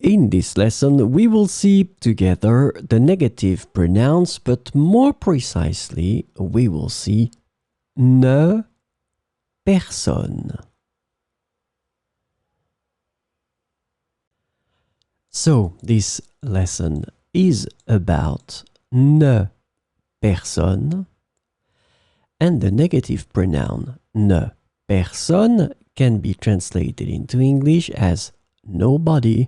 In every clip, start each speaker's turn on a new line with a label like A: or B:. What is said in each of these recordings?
A: In this lesson, we will see together the negative pronouns, but more precisely, we will see ne, personne. So, this lesson is about ne, personne, and the negative pronoun ne, personne can be translated into English as nobody,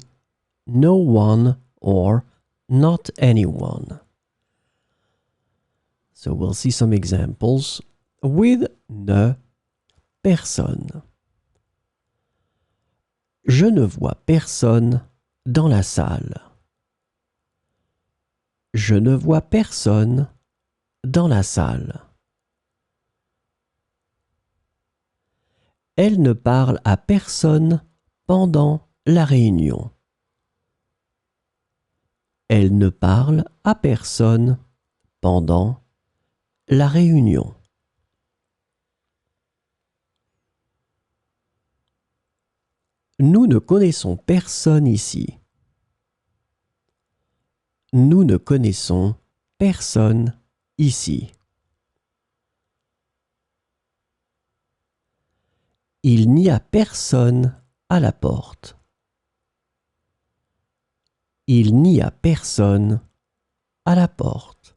A: no one, or not anyone. So we'll see some examples with ne, personne. Je ne vois personne dans la salle. Je ne vois personne dans la salle. Elle ne parle à personne pendant la réunion. Elle ne parle à personne pendant la réunion. Nous ne connaissons personne ici. Nous ne connaissons personne ici. Il n'y a personne à la porte. Il n'y a personne à la porte.